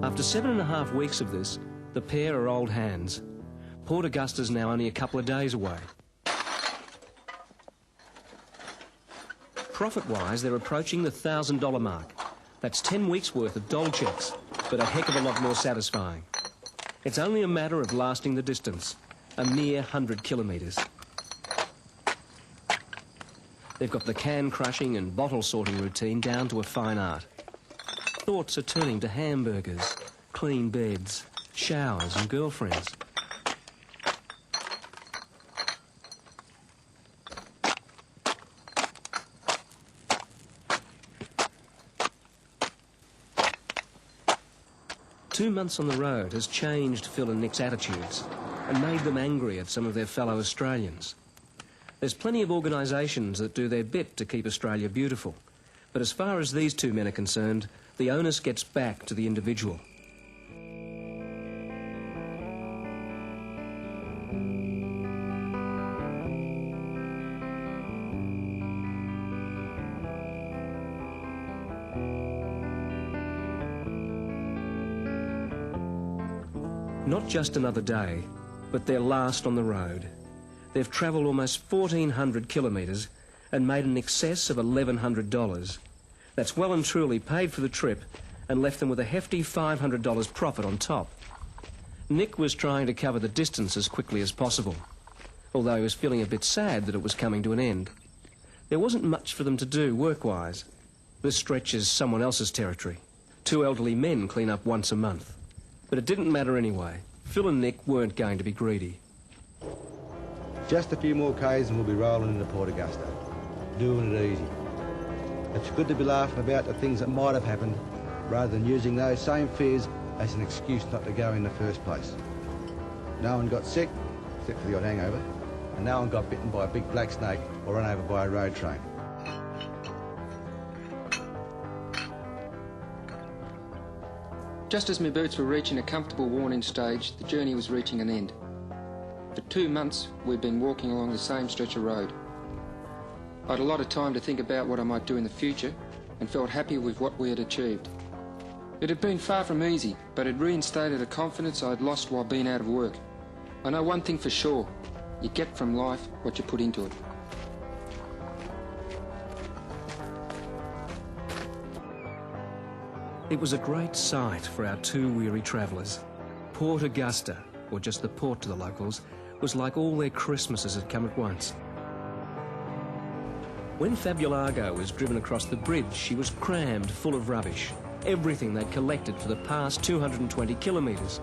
After 7.5 weeks of this, the pair are old hands. Port Augusta's now only a couple of days away. Profit-wise, they're approaching the $1,000 mark. That's 10 weeks' worth of dole checks, but a heck of a lot more satisfying. It's only a matter of lasting the distance, a mere 100 kilometres. They've got the can crushing and bottle sorting routine down to a fine art. Thoughts are turning to hamburgers, clean beds, showers and girlfriends. Two months on the road has changed Phil and Nick's attitudes and made them angry at some of their fellow Australians. There's plenty of organisations that do their bit to keep Australia beautiful, but as far as these two men are concerned, the onus gets back to the individual. Not just another day, but their last on the road. They've travelled almost 1,400 kilometres and made in excess of $1,100. That's well and truly paid for the trip and left them with a hefty $500 profit on top. Nick was trying to cover the distance as quickly as possible, although he was feeling a bit sad that it was coming to an end. There wasn't much for them to do work-wise. This stretch is someone else's territory. Two elderly men clean up once a month. But it didn't matter anyway. Phil and Nick weren't going to be greedy. Just a few more Ks and we'll be rolling into Port Augusta. Doing it easy. It's good to be laughing about the things that might have happened rather than using those same fears as an excuse not to go in the first place. No one got sick, except for the odd hangover, and no one got bitten by a big black snake or run over by a road train. Just as my boots were reaching a comfortable worn-in stage, the journey was reaching an end. For 2 months, we'd been walking along the same stretch of road. I had a lot of time to think about what I might do in the future and felt happy with what we had achieved. It had been far from easy, but it reinstated a confidence I had lost while being out of work. I know one thing for sure, you get from life what you put into it. It was a great sight for our two weary travellers. Port Augusta, or just the port to the locals, was like all their Christmases had come at once. When Fabulago was driven across the bridge, she was crammed full of rubbish, everything they'd collected for the past 220 kilometres.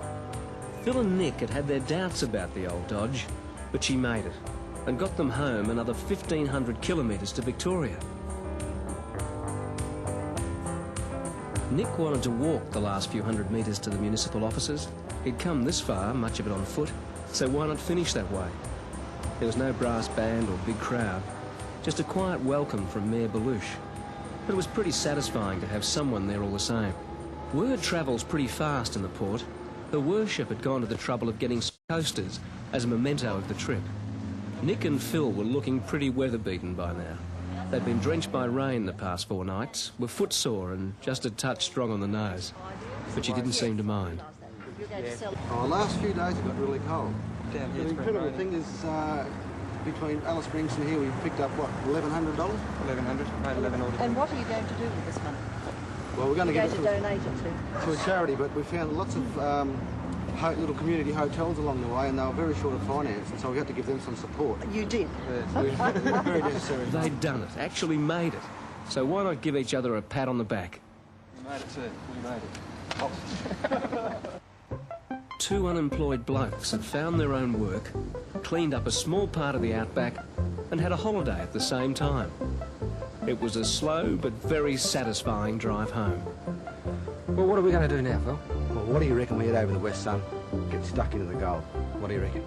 Phil and Nick had had their doubts about the old Dodge, but she made it and got them home another 1,500 kilometres to Victoria. Nick wanted to walk the last few hundred metres to the municipal offices. He'd come this far, much of it on foot, so why not finish that way? There was no brass band or big crowd, just a quiet welcome from Mayor Belush. But it was pretty satisfying to have someone there all the same. Word travels pretty fast in the port. Her worship had gone to the trouble of getting coasters as a memento of the trip. Nick and Phil were looking pretty weather-beaten by now. They'd been drenched by rain the past 4 nights, were footsore and just a touch strong on the nose. But she didn't seem to mind. Oh, the last few days it got really cold. Down here, The incredible thing is, between Alice Springs and here, we picked up, what, $1,100? 1,100, made 11 altogether. And what are you going to do with this money? Well, we're going to give it donate it to a charity, but we found lots of little community hotels along the way, and they were very short of finance, and so we had to give them some support. You did? Yes, very necessary. They'd done it, actually made it. So why not give each other a pat on the back? We made it too, we made it. Two unemployed blokes had found their own work, cleaned up a small part of the outback, and had a holiday at the same time. It was a slow but very satisfying drive home. Well, what are we going to do now, Phil? Well, what do you reckon we head over the west, son? Get stuck into the gold. What do you reckon?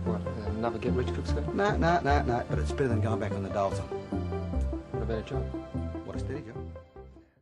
What, another get-rich-quick scheme? No, but it's better than going back on the Dalton. What about a job? What a steady job.